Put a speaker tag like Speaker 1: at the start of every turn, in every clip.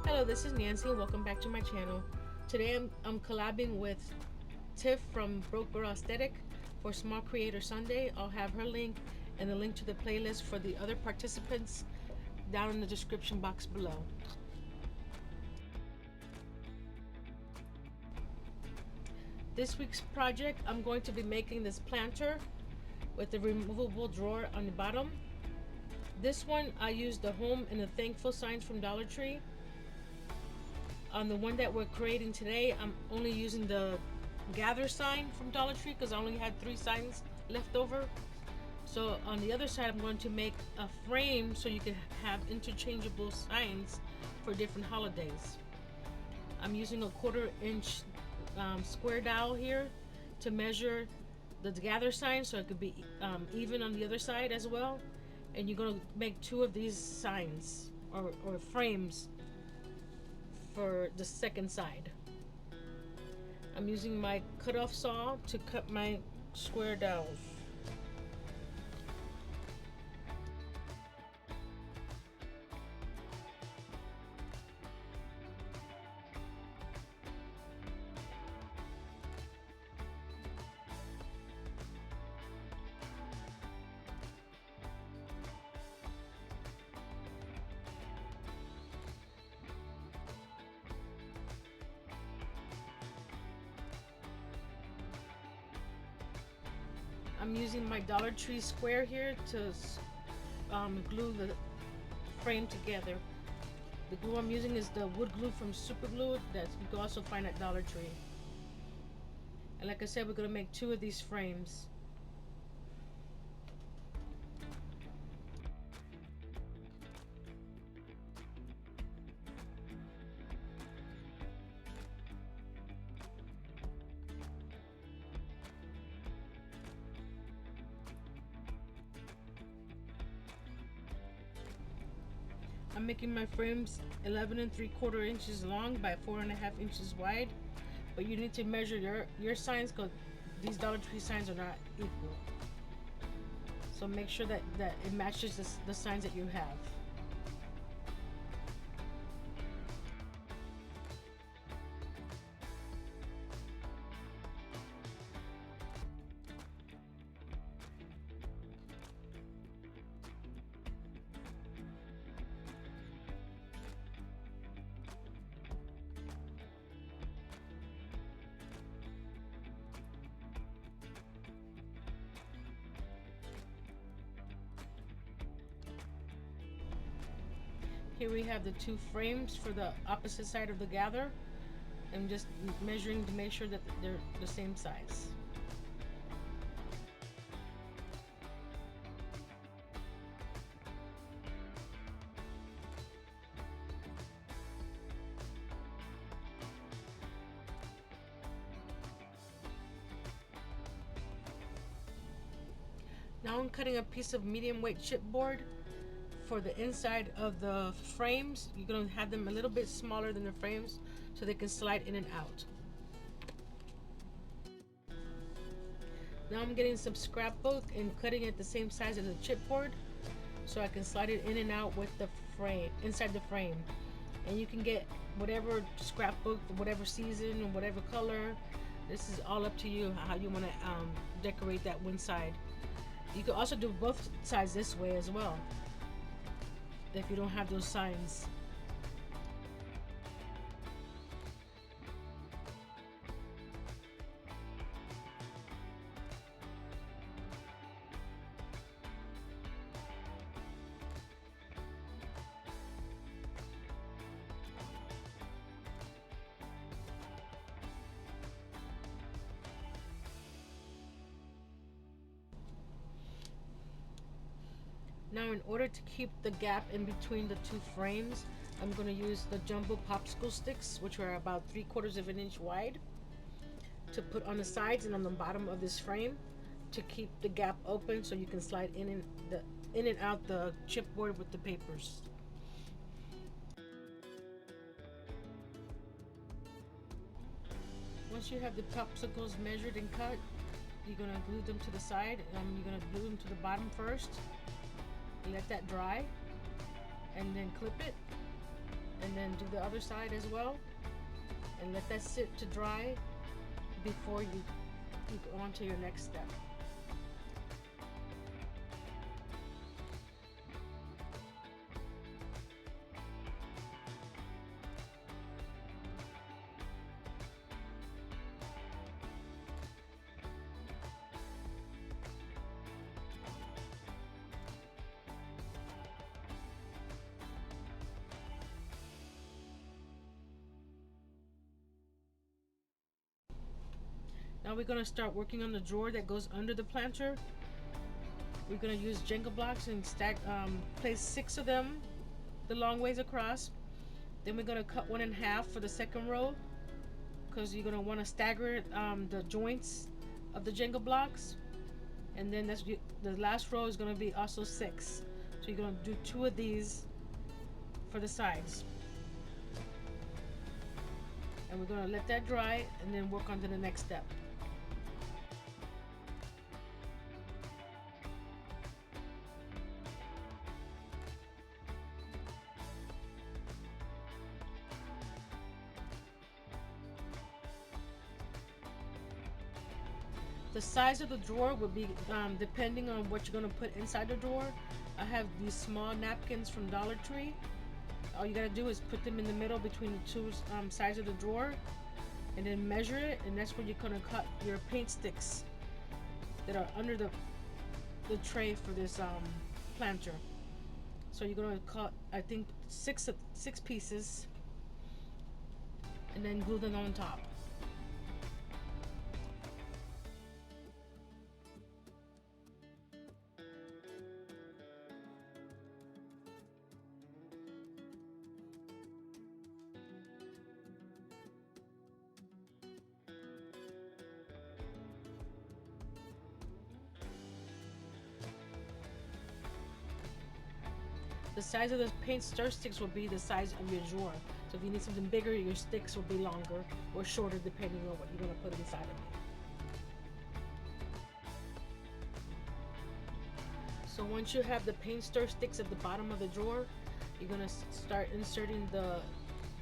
Speaker 1: Hello, this is Nancy and welcome back to my channel. Today I'm collabing with Tiff from Broke Girl Aesthetic for Small Creator Sunday. I'll have her link and the link to the playlist for the other participants down in the description box below. This week's project, I'm going to be making this planter with the removable drawer on the bottom. This one I used the home and the thankful signs from Dollar Tree. On the one that we're creating today, I'm only using the gather sign from Dollar Tree because I only had 3 signs left over. So on the other side, I'm going to make a frame so you can have interchangeable signs for different holidays. I'm using a 1/4 inch square dowel here to measure the gather sign so it could be even on the other side as well. And you're going to make 2 of these signs or frames for the second side. I'm using my cut-off saw to cut my square dowels. I'm using my Dollar Tree square here to glue the frame together. The glue I'm using is the wood glue from Super Glue that you can also find at Dollar Tree. And like I said, we're going to make 2 of these frames. I'm making my frames 11 3/4 inches long by 4.5 inches wide, but you need to measure your signs because these Dollar Tree signs are not equal. So make sure that it matches the signs that you have. Here we have the 2 frames for the opposite side of the gather. I'm just measuring to make sure that they're the same size. Now I'm cutting a piece of medium weight chipboard for the inside of the frames. You're going to have them a little bit smaller than the frames so they can slide in and out. Now I'm getting some scrapbook and cutting it the same size as the chipboard so I can slide it in and out with the frame, inside the frame. And you can get whatever scrapbook, whatever season, or whatever color. This is all up to you how you want to decorate that one side. You can also do both sides this way as well if you don't have those signs. Now in order to keep the gap in between the 2 frames, I'm going to use the jumbo popsicle sticks, which are about 3/4 of an inch wide, to put on the sides and on the bottom of this frame to keep the gap open so you can slide in and out the chipboard with the papers. Once you have the popsicles measured and cut, you're going to glue them to the side. You're going to glue them to the bottom first. Let that dry and then clip it. and then do the other side as well, and let that sit to dry before you go on to your next step. Now we're going to start working on the drawer that goes under the planter. We're going to use Jenga blocks and place 6 of them the long ways across. Then we're going to cut one in half for the second row, because you're going to want to stagger the joints of the Jenga blocks. And then the last row is going to be also 6. So you're going to do 2 of these for the sides. And we're going to let that dry and then work on to the next step. The size of the drawer will be depending on what you're going to put inside the drawer. I have these small napkins from Dollar Tree. All you gotta do is put them in the middle between the two sides of the drawer, and then measure it, and that's where you're gonna cut your paint sticks that are under the tray for this planter. So you're gonna cut, I think, six pieces, and then glue them on top. The size of the paint stir sticks will be the size of your drawer. So if you need something bigger, your sticks will be longer or shorter depending on what you're going to put inside of it. So once you have the paint stir sticks at the bottom of the drawer, you're going to start inserting the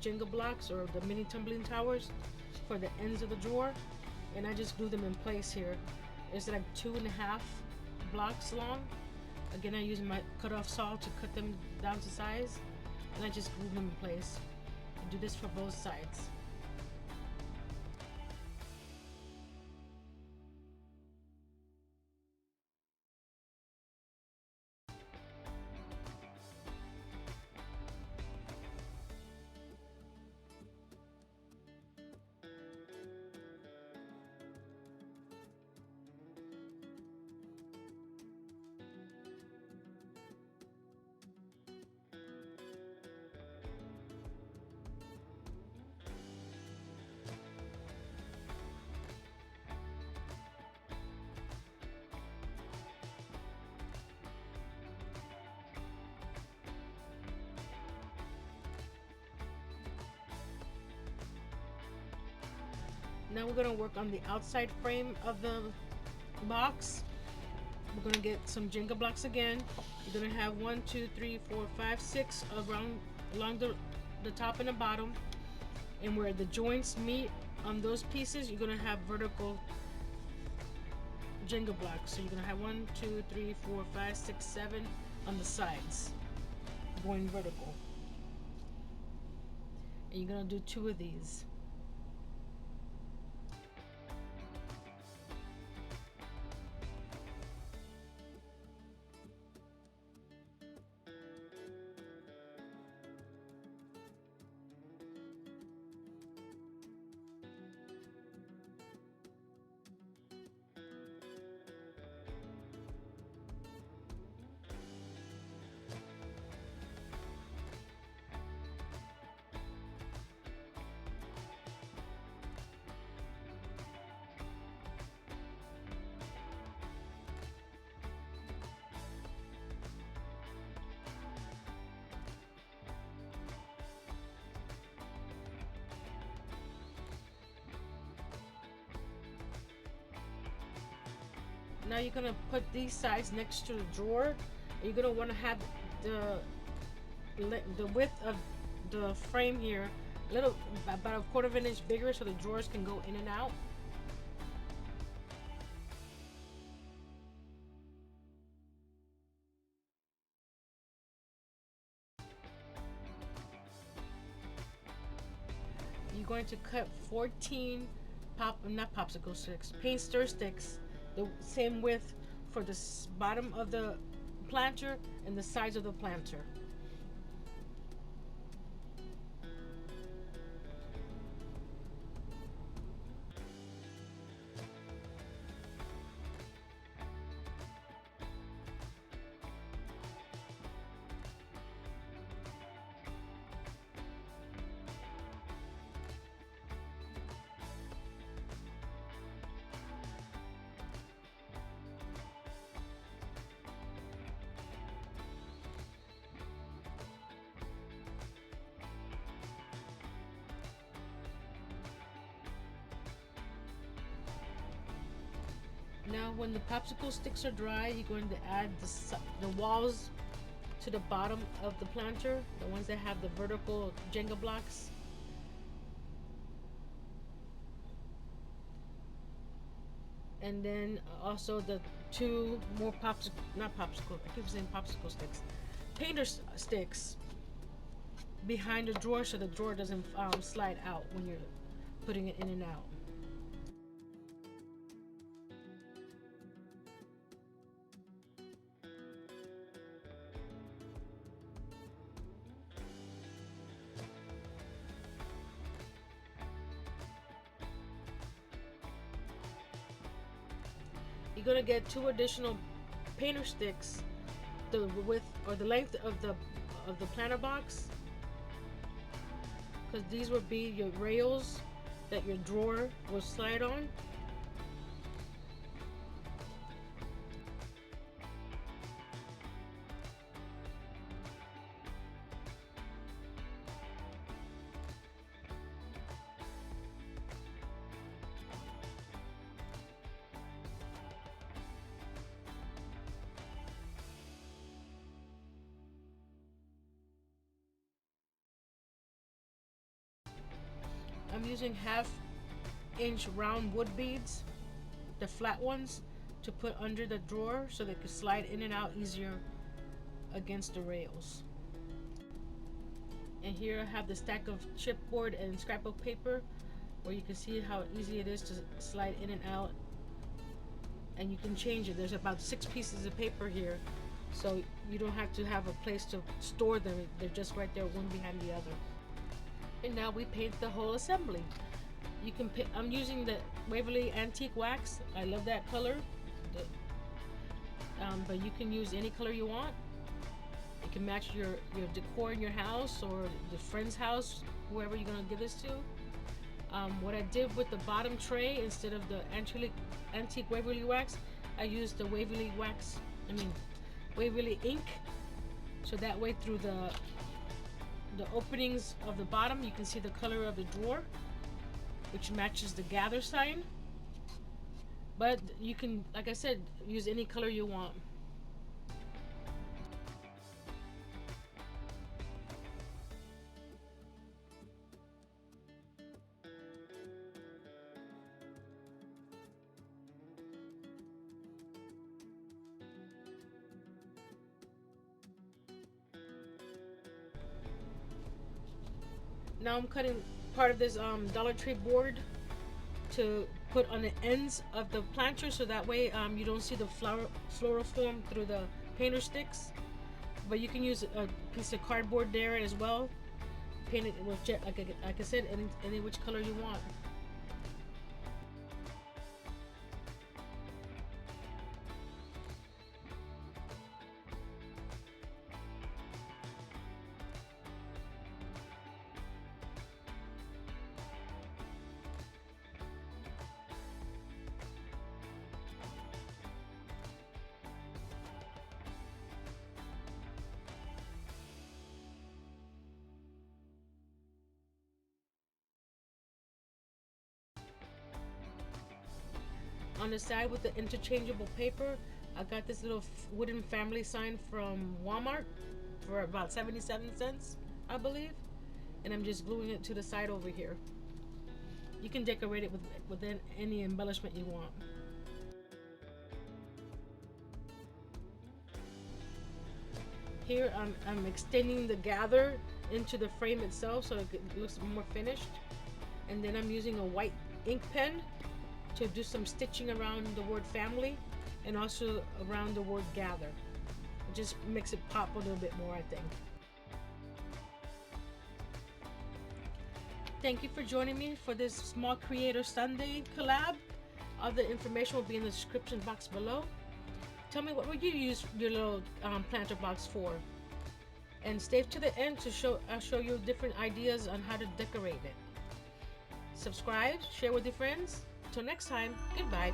Speaker 1: Jenga blocks or the mini tumbling towers for the ends of the drawer. And I just glue them in place here. It's like 2.5 blocks long. Again, I use my cut-off saw to cut them down to size, and I just glue them in place. I do this for both sides. Now we're going to work on the outside frame of the box. We're going to get some Jenga blocks again. You're going to have 1, 2, 3, 4, 5, 6 along the top and the bottom. And where the joints meet on those pieces, you're going to have vertical Jenga blocks. So you're going to have 1, 2, 3, 4, 5, 6, 7 on the sides, going vertical. And you're going to do 2 of these. Now you're going to put these sides next to the drawer. You're going to want to have the width of the frame here a little, about a quarter of an inch bigger, so the drawers can go in and out. You're going to cut 14 not popsicle sticks, paint stir sticks, the same width for the bottom of the planter and the sides of the planter. Now when the popsicle sticks are dry, you're going to add the walls to the bottom of the planter, the ones that have the vertical Jenga blocks. And then also the two more not popsicle, I keep saying popsicle sticks, painter sticks behind the drawer, so the drawer doesn't slide out when you're putting it in and out. You're gonna get two additional painter sticks, the width or the length of the planter box, because these would be your rails that your drawer will slide on. I'm using 1/2 inch round wood beads, the flat ones, to put under the drawer so they can slide in and out easier against the rails. And here I have the stack of chipboard and scrapbook paper, where you can see how easy it is to slide in and out. And you can change it. There's about 6 pieces of paper here, so you don't have to have a place to store them. They're just right there, one behind the other. And now we paint the whole assembly. You can pick, I'm using the Waverly Antique Wax. I love that color. But you can use any color you want. It can match your decor in your house or the friend's house, whoever you're gonna give this to. What I did with the bottom tray, instead of the antique Waverly Wax, I used the Waverly ink. So that way, through the openings of the bottom, you can see the color of the drawer, which matches the gather sign. But you can, like I said, use any color you want. Now I'm cutting part of this Dollar Tree board to put on the ends of the planter, so that way you don't see the floral form through the painter sticks. But you can use a piece of cardboard there as well. Paint it with like I said, any which color you want. On the side with the interchangeable paper, I got this little wooden family sign from Walmart for about 77 cents, I believe. and I'm just gluing it to the side over here. You can decorate it with any embellishment you want. Here I'm extending the gather into the frame itself so it looks more finished. And then I'm using a white ink pen to do some stitching around the word family and also around the word gather. It just makes it pop a little bit more, I think. Thank you for joining me for this Small Creator Sunday collab. Other information will be in the description box below. Tell me, what would you use your little planter box for? And stay to the end to I'll show you different ideas on how to decorate it. Subscribe, share with your friends. Till next time, goodbye.